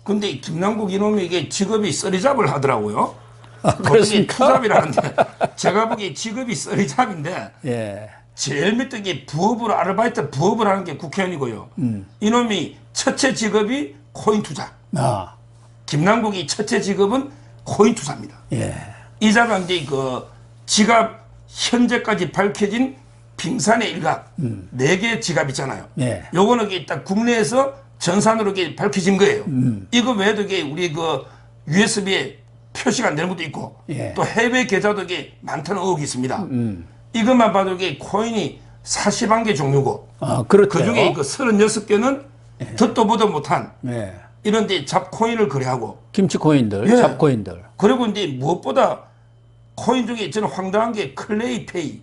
근데 김남국 이놈이 이게 직업이 쓰리잡을 하더라고요. 아, 그렇습니까? 투잡이라는데 제가 보기에 직업이 쓰리잡인데 예. 제일 밑에 게 부업으로 아르바이트 부업을 하는 게 국회의원이고요. 이놈이 첫째 직업이 코인 투자. 아, 김남국이 첫째 직업은 코인 투자입니다. 예. 이자가 이제 그 지갑 현재까지 밝혀진 빙산의 일각 네 개 지갑 있잖아요. 예. 요거는 이게 딱 국내에서 전산으로 이게 밝혀진 거예요. 이거 외에도 이게 우리 그 USB에 표시가 안 되는 것도 있고 예. 또 해외 계좌도 이게 많다는 의혹이 있습니다. 이것만 봐도 이게 코인이 41개 종류고 아, 그렇죠. 그 중에 그 36개는 듣도 보도 못한 예. 이런 데 잡코인을 거래하고 김치코인들, 예. 잡코인들. 그리고 이제 무엇보다 코인 중에 저는 황당한 게 클레이페이.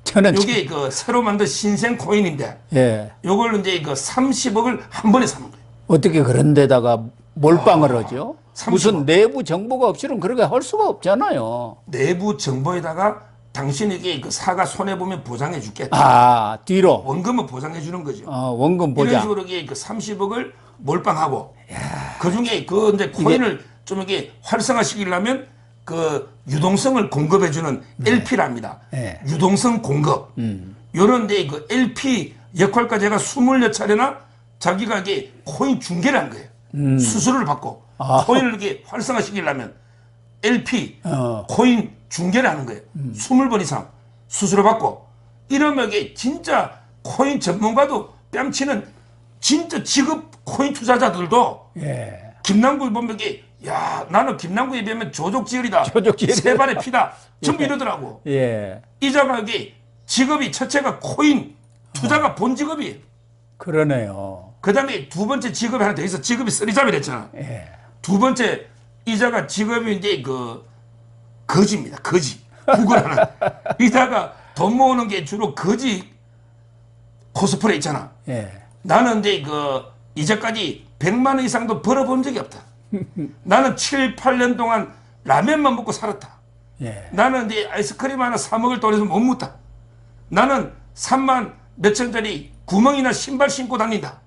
저는 요게 그 새로 만든 신생 코인인데 예. 요걸 이제 그 30억을 한 번에 사는 거예요. 어떻게 그런 데다가 몰빵을 하죠? 30억. 무슨 내부 정보가 없이는 그렇게 할 수가 없잖아요. 내부 정보에다가 당신에게 그 사가 손해 보면 보상해 줄게. 아, 뒤로. 원금은 보상해 주는 거죠. 원금 이런 보장. 식으로 이게 그 30억을 몰빵하고 그 중에 그 이제 코인을 좀 이렇게 활성화시키려면 그 유동성을 공급해 주는 LP랍니다. 네. 유동성 공급. 요런 데 그 LP 역할까지 해가 20여 차례나 자기가 이게 코인 중개를 한 거예요. 수수료를 받고 코인을 이렇게 활성화시키려면 LP 코인 중개를 하는 거예요. 20번 이상 수수료 받고 이러면 이게 진짜 코인 전문가도 뺨치는 진짜 직업 코인 투자자들도 예. 김남국을 보면 이게 야 나는 김남국에 비하면 조족지혈이다. 조족지혈이다. 세 발의 피다. 전부 이러더라고. 예. 이자가 이게 직업이 첫째가 코인 투자가 본 직업이에요. 그러네요. 그 다음에 두 번째 직업이 하나 더 있어. 직업이 쓰리잡이라 했잖아. 예. 두 번째 이자가 직업이 이제 그 거지입니다. 거지. 구걸하는. 이자가 돈 모으는 게 주로 거지 코스프레 있잖아. 예. 나는 이제 그 이제까지 100만 원 이상도 벌어본 적이 없다. 나는 7, 8년 동안 라면만 먹고 살았다. 예. 나는 이제 아이스크림 하나 사 먹을 돈에서 못 묻다. 나는 3만 몇천짜리 구멍이나 신발 신고 다닌다.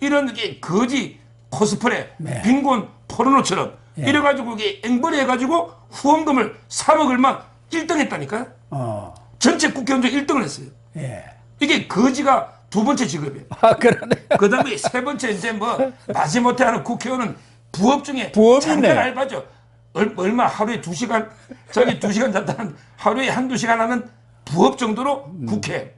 이런 게 거지 코스프레, 네. 빈곤 포르노처럼 이래가지고 이게 앵벌이 해가지고 후원금을 3억 얼마 1등 했다니까요. 전체 국회의원 중 1등을 했어요. 예. 이게 거지가 두 번째 직업이에요. 아, 그러네. 그 다음에 세 번째 이제 뭐 마지못해 하는 국회의원은 부업 중에 부업이네. 잠깐 알바죠. 얼마 하루에 2시간 저기 2시간 잔다는 하루에 한두 시간 하는 부업 정도로 국회.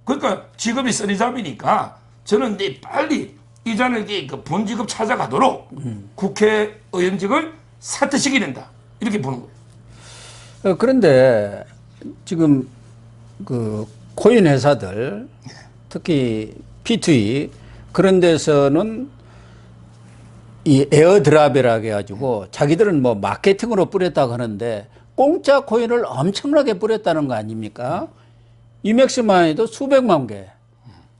그러니까 직업이 쓰리잡이니까 저는 이제 빨리 이자는 그 본직업 찾아가도록 국회의원직을 사퇴시켜야 된다. 이렇게 보는 거예요. 그런데 지금 그 코인 회사들 특히 P2E 그런 데서는 이 에어드랍이라고 해가지고 자기들은 뭐 마케팅으로 뿌렸다고 하는데 공짜 코인을 엄청나게 뿌렸다는 거 아닙니까? 이맥스만 해도 수백만 개.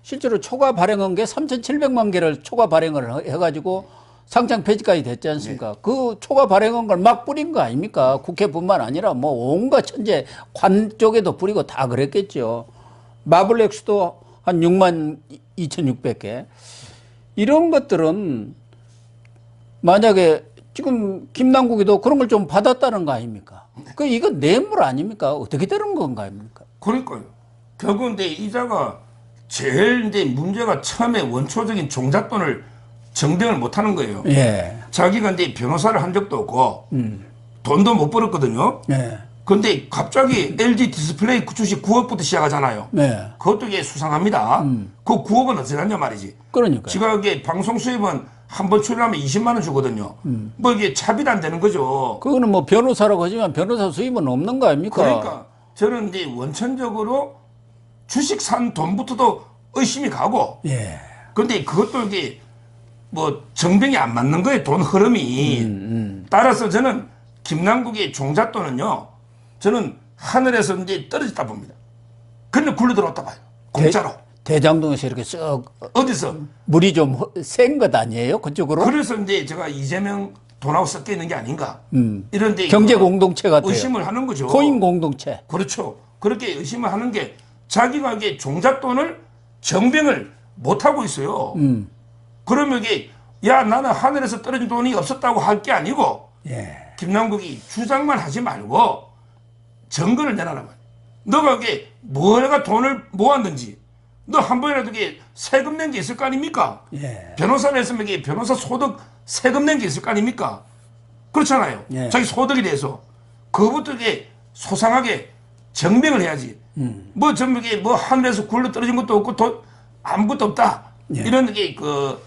실제로 초과 발행한 게 3,700만 개를 초과 발행을 해가지고 상장 폐지까지 됐지 않습니까? 그 초과 발행한 걸 막 뿌린 거 아닙니까? 국회뿐만 아니라 뭐 온갖 천재 관 쪽에도 뿌리고 다 그랬겠죠. 마블렉스도 한 6만 2,600개. 이런 것들은 만약에 지금 김남국이도 그런 걸 좀 받았다는 거 아닙니까? 그 이거 뇌물 아닙니까? 어떻게 되는 건가 아닙니까? 그러니까요. 결국은 근데 이자가 제일 이제 문제가 처음에 원초적인 종잣돈을 정정을 못 하는 거예요. 예. 자기가 이제 변호사를 한 적도 없고 돈도 못 벌었거든요. 예. 근데 갑자기 LG 디스플레이 주식 9억부터 시작하잖아요. 네. 그것도 이게 수상합니다. 그 9억은 어떻게 하냐 말이지. 그러니까요. 지가 이게 방송 수입은 한 번 출연하면 20만 원 주거든요. 뭐 이게 차비도 안 되는 거죠. 그거는 뭐 변호사라고 하지만 변호사 수입은 없는 거 아닙니까? 그러니까 저는 이제 원천적으로 주식 산 돈부터도 의심이 가고. 예. 근데 그것도 이게 뭐 정병이 안 맞는 거예요. 돈 흐름이. 따라서 저는 김남국의 종잣돈은요. 저는 하늘에서 이제 떨어졌다 봅니다. 근데 굴러 들어왔다 봐요. 공짜로. 대장동에서 이렇게 쓱 어디서? 물이 좀 센 것 아니에요? 그쪽으로? 그래서 이제 제가 이재명 돈하고 섞여 있는 게 아닌가. 이런데 경제 공동체 같아요. 의심을 하는 거죠. 코인 공동체. 그렇죠. 그렇게 의심을 하는 게 자기가 이게 종잣돈을 정병을 못 하고 있어요. 그러면 이게 야 나는 하늘에서 떨어진 돈이 없었다고 할 게 아니고 예. 김남국이 주장만 하지 말고 증거를 내놔라 말이야. 너가 이게 뭐가 돈을 모았는지 너 한 번이라도 이게 세금 낸 게 있을 거 아닙니까? 예. 변호사를 했으면 이게 변호사 소득 세금 낸 게 있을 거 아닙니까? 그렇잖아요. 예. 자기 소득에 대해서 그것부터 이게 소상하게 증명을 해야지. 뭐 전부 이게 뭐 하늘에서 굴러 떨어진 것도 없고 돈 아무것도 없다. 예. 이런 게 그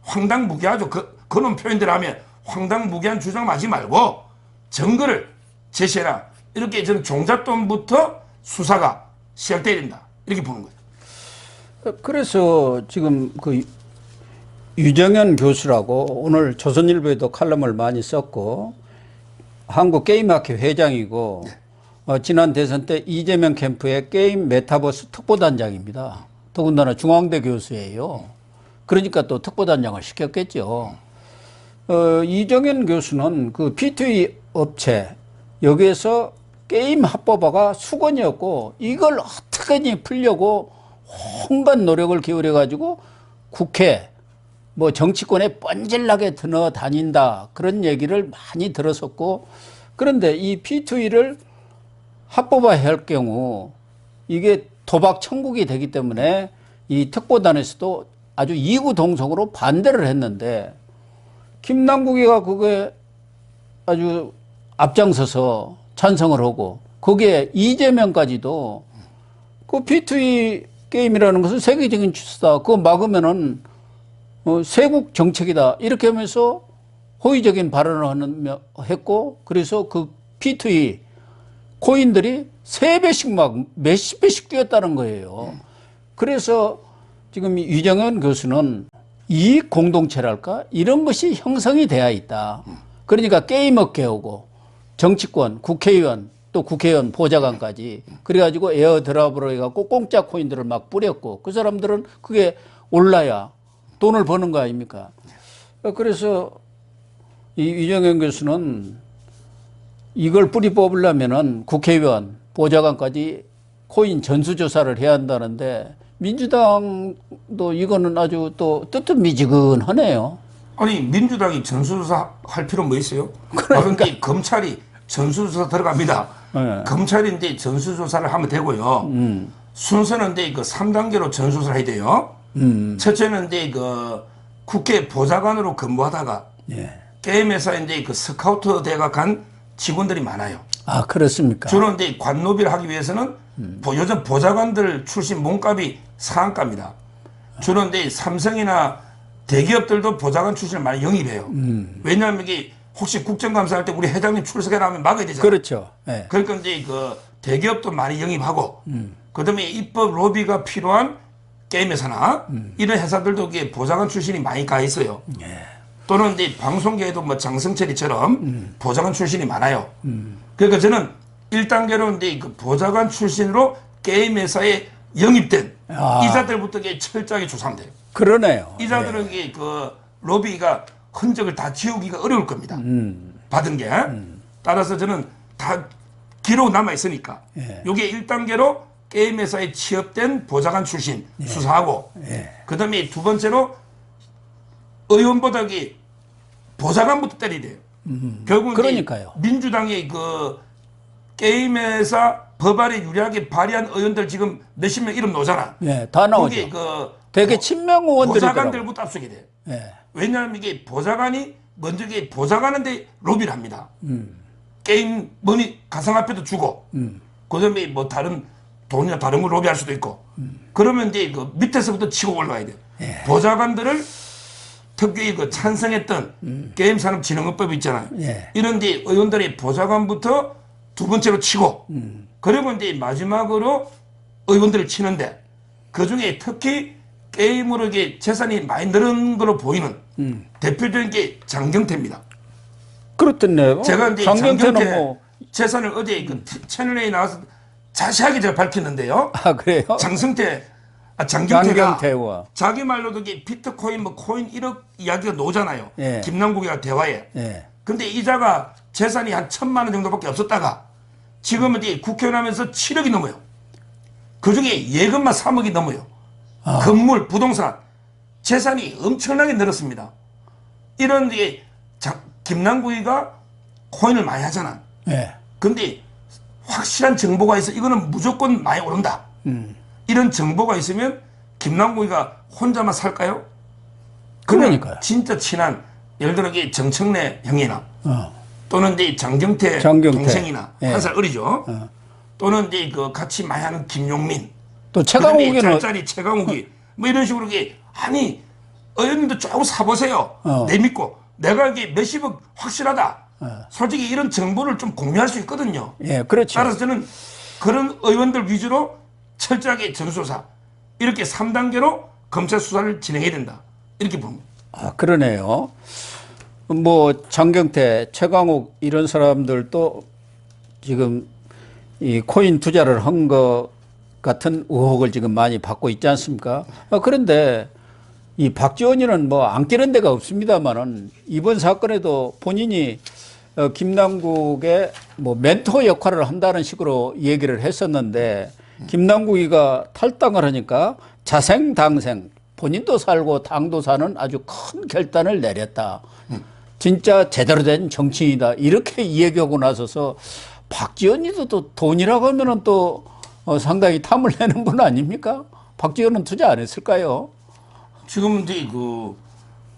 황당무계하죠. 그런 표현들 하면 황당무계한 주장하지 말고 증거를 제시해라. 이렇게 저는 종잣돈부터 수사가 시작돼야 된다. 이렇게 보는 거죠. 그래서 지금 그 유정현 교수라고 오늘 조선일보에도 칼럼을 많이 썼고 한국게임학회 회장이고 지난 대선 때 이재명 캠프의 게임 메타버스 특보단장입니다. 더군다나 중앙대 교수예요. 그러니까 또 특보단장을 시켰겠죠. 이정현 교수는 그 P2E 업체 여기에서 게임 합법화가 수건이었고 이걸 어떻게든 풀려고 온갖 노력을 기울여 가지고 국회 뭐 정치권에 뻔질나게 드너 다닌다 그런 얘기를 많이 들었었고 그런데 이 P2E를 합법화할 경우 이게 도박 천국이 되기 때문에 이 특보단에서도 아주 이구동성으로 반대를 했는데 김남국이가 그게 아주 앞장서서 찬성을 하고 거기에 이재명까지도 그 P2E 게임이라는 것은 세계적인 추세다. 그거 막으면은 세국 정책이다. 이렇게 하면서 호의적인 발언을 했고 그래서 그 P2E 코인들이 3배씩 막 몇십 배씩 뛰었다는 거예요. 그래서 지금 유정현 교수는 이익 공동체랄까 이런 것이 형성이 돼야 있다. 그러니까 게임업계하고 정치권, 국회의원 또 국회의원 보좌관까지 그래가지고 에어드랍으로 해갖고 공짜 코인들을 막 뿌렸고 그 사람들은 그게 올라야 돈을 버는 거 아닙니까? 그래서 이 유정현 교수는 이걸 뿌리 뽑으려면은 국회의원, 보좌관까지 코인 전수조사를 해야 한다는데 민주당도 이거는 아주 또 뜨뜻미지근하네요. 아니 민주당이 전수조사 할 필요 뭐 있어요? 그러니까 검찰이 전수조사 들어갑니다. 네. 검찰이 이제 전수조사를 하면 되고요. 순서는 이제 그 3단계로 전수조사를 해야 돼요. 첫째는 이제 그 국회 보좌관으로 근무하다가 예. 게임 회사에 이제 그 스카우트 대가 간 직원들이 많아요. 아, 그렇습니까? 주로 이제 관노비를 하기 위해서는 요즘 보좌관들 출신 몸값이 상한가입니다. 주로 이제 삼성이나 대기업들도 보좌관 출신을 많이 영입해요. 왜냐하면 이게 혹시 국정감사할 때 우리 회장님 출석해라 하면 막아야 되잖아요. 그렇죠. 네. 그러니까 이제 그 대기업도 많이 영입하고 그다음에 입법 로비가 필요한 게임 회사나 이런 회사들도 이게 보좌관 출신이 많이 가 있어요. 예. 또는 이제 방송계에도 뭐 장성철이처럼 보좌관 출신이 많아요. 그러니까 저는 1단계로 이제 그 보좌관 출신으로 게임 회사에 영입된 이자들부터 이게 철저하게 조사하면 돼요. 그러네요. 이자들은 이게 그 로비가 흔적을 다 지우기가 어려울 겁니다. 받은 게. 따라서 저는 다 기록 남아 있으니까. 예. 요게 1단계로 게임 회사에 취업된 보좌관 출신 수사하고 그 다음에 두 번째로 의원보다 이게 보좌관부터 때려야 돼요. 결국 그러니까요. 민주당의 그 게임 회사 법안에 유리하게 발의한 의원들 지금 몇십 명 이름 나오잖아. 예, 다 나오죠. 거기 그 되게 친명 의원들이더라고요. 보좌관들부터 압수하게 돼. 예. 왜냐하면 이게 보좌관이 먼저 이게 보좌관한테 로비를 합니다. 게임 머니 가상화폐도 주고, 그다음에 뭐 다른 돈이나 다른 걸 로비할 수도 있고, 그러면 이제 그 밑에서부터 치고 올라가야 돼. 예. 보좌관들을 특히 그 찬성했던 게임산업진흥업법 있잖아요. 예. 이런 데 의원들이 보좌관부터 두 번째로 치고, 그리고 이제 마지막으로 의원들을 치는데, 그 중에 특히 게임으로 이게 재산이 많이 늘은 걸로 보이는 대표적인 게 장경태입니다. 그렇던데요. 제가 이제 장경태는 장경태 뭐. 재산을 어제 그 채널에 나와서 자세하게 제가 밝혔는데요. 아, 그래요? 장경태가 장경태와. 자기 말로도 이게 비트코인 뭐 코인 1억 이야기가 나오잖아요. 예. 김남국이가 대화에. 예. 근데 이자가 재산이 한 1,000만 원 정도밖에 없었다가 지금은 이제 국회의원 하면서 7억이 넘어요. 그 중에 예금만 3억이 넘어요. 건물, 부동산. 재산이 엄청나게 늘었습니다. 이런 게 김남국이가 코인을 많이 하잖아. 예. 근데 확실한 정보가 있어. 이거는 무조건 많이 오른다. 이런 정보가 있으면 김남국이가 혼자만 살까요? 그러니까요. 진짜 친한 예를 들어 이게 정청래 형이나 또는 이제 장경태 동생이나 예. 한 살 어리죠. 또는 이제 그 같이 많이 하는 김용민, 또 최강욱이는 짤짤이 최강욱이 뭐 이런 식으로 이게 아니 의원님도 조금 사보세요. 내 믿고 내가 이게 몇십억 확실하다. 솔직히 이런 정보를 좀 공유할 수 있거든요. 예, 그렇죠. 따라서 저는 그런 의원들 위주로 철저하게 전수조사 이렇게 3단계로 검찰 수사를 진행해야 된다. 이렇게 봅니다. 아, 그러네요. 뭐 장경태, 최강욱 이런 사람들도 지금 이 코인 투자를 한 것 같은 의혹을 지금 많이 받고 있지 않습니까? 그런데 이 박지원이는 뭐 안 끼는 데가 없습니다만은 이번 사건에도 본인이 김남국의 뭐 멘토 역할을 한다는 식으로 얘기를 했었는데 김남국이가 탈당을 하니까 자생당생 본인도 살고 당도 사는 아주 큰 결단을 내렸다. 진짜 제대로 된 정치인이다. 이렇게 이야기하고 나서서 박지원이도 또 돈이라고 하면은 또 상당히 탐을 내는 분 아닙니까? 박지원은 투자 안 했을까요? 지금 이제 그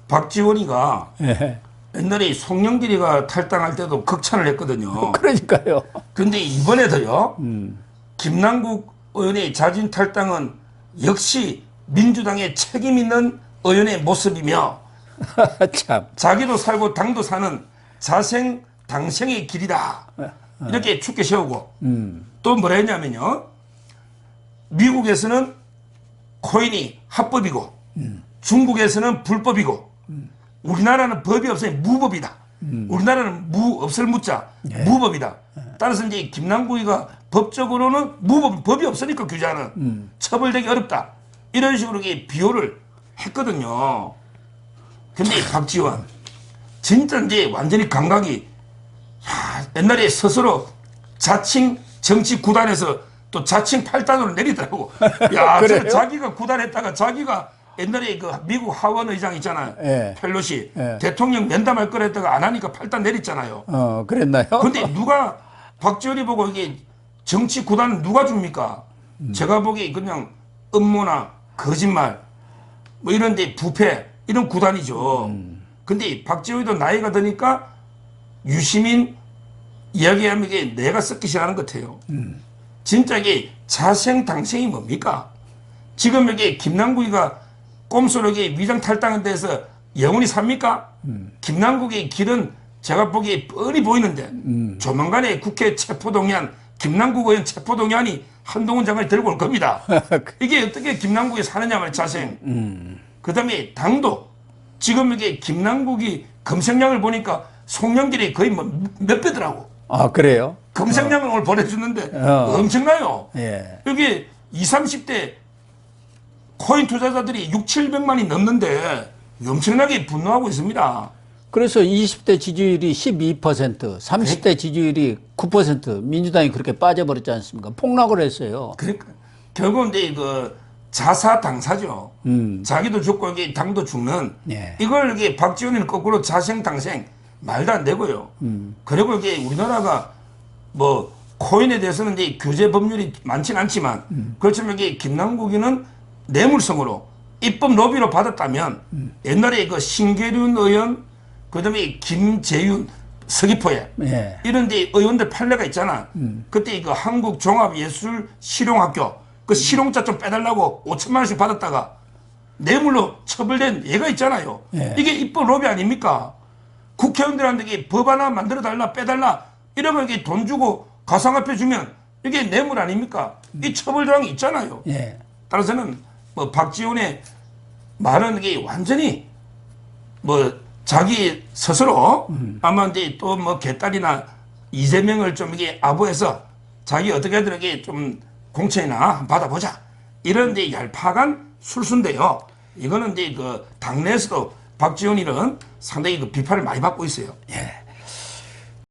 박지원이가 예. 옛날에 송영길이가 탈당할 때도 극찬을 했거든요. 그러니까요. 근데 이번에도요. 김남국 의원의 자진 탈당은 역시 민주당의 책임 있는 의원의 모습이며 참. 자기도 살고 당도 사는 자생 당생의 길이다. 이렇게 축게 세우고 또 뭐라 했냐면요. 미국에서는 코인이 합법이고 중국에서는 불법이고 우리나라는 법이 없으니 무법이다. 우리나라는 무 없을 무자 무법이다. 따라서 이제 김남국이가 법적으로는 법이 없으니까 규제하는 처벌되기 어렵다. 이런 식으로 비호를 했거든요. 근데 박지원 진짜 이제 완전히 감각이 옛날에 스스로 자칭 정치 구단에서 또 자칭 8단으로 내리더라고. 야, 그래요? 자기가 구단했다가 자기가 옛날에 그 미국 하원 의장 있잖아요. 예. 펠로시 예. 대통령 면담할 거랬다가 안 하니까 8단 내렸잖아요. 그랬나요? 근데 누가 박지원이 보고 이게 정치 구단 누가 줍니까? 제가 보기에 그냥 음모나 거짓말 뭐 이런 데 부패 이런 구단이죠. 근데 박지원이도 나이가 드니까 유시민 이야기하면 이게 내가 썩기 시작하는 것 같아요. 진짜 이게 자생당생이 뭡니까? 지금 여기 김남국이가 꼼수로 위장 탈당한 데서 영원히 삽니까? 김남국의 길은 제가 보기에 뻔히 보이는데 조만간에 국회 체포동의안 김남국 의원 체포동의안이 한동훈 장관이 들고 올 겁니다. 이게 어떻게 김남국이 사느냐 말이야 자생. 그 다음에 당도 지금 이게 김남국이 검색량을 보니까 송영길이 거의 뭐 몇 배더라고. 아, 그래요? 검색량을 오늘 보내주는데 엄청나요. 예. 여기 20, 30대 코인 투자자들이 6, 700만이 넘는데 엄청나게 분노하고 있습니다. 그래서 20대 지지율이 12%, 30대 지지율이 9%, 민주당이 그렇게 빠져버렸지 않습니까? 폭락을 했어요. 그러니까 결국은 이제 그 자사당사죠. 자기도 죽고 이게 당도 죽는 예. 이걸 이게 박지원이는 거꾸로 자생당생 말도 안 되고요. 그리고 이게 우리나라가 뭐 코인에 대해서는 이제 규제 법률이 많지는 않지만 그렇지만 이게 김남국이는 뇌물성으로 입법 로비로 받았다면 옛날에 그 신계륜 의원 그다음에 김재윤 서귀포에 예. 이런 데 의원들 판례가 있잖아. 그때 그 한국종합예술실용학교 그 실용자 좀 빼달라고 5천만 원씩 받았다가 뇌물로 처벌된 예가 있잖아요. 예. 이게 입법 로비 아닙니까? 국회의원들한테 이게 법 하나 만들어 달라 빼달라 이러면 이게 돈 주고 가상화폐 주면 이게 뇌물 아닙니까? 이 처벌 조항이 있잖아요. 예. 따라서는 뭐 박지원의 말은 이게 완전히 뭐 자기 스스로 아마 이제 또 뭐 개딸이나 이재명을 좀 이게 아부해서 자기 어떻게든 이게 좀 공천이나 받아보자 이런 데 얄팍한 술수인데요. 이거는 이제 그 당내에서도 박지원이는 상당히 그 비판을 많이 받고 있어요. 예.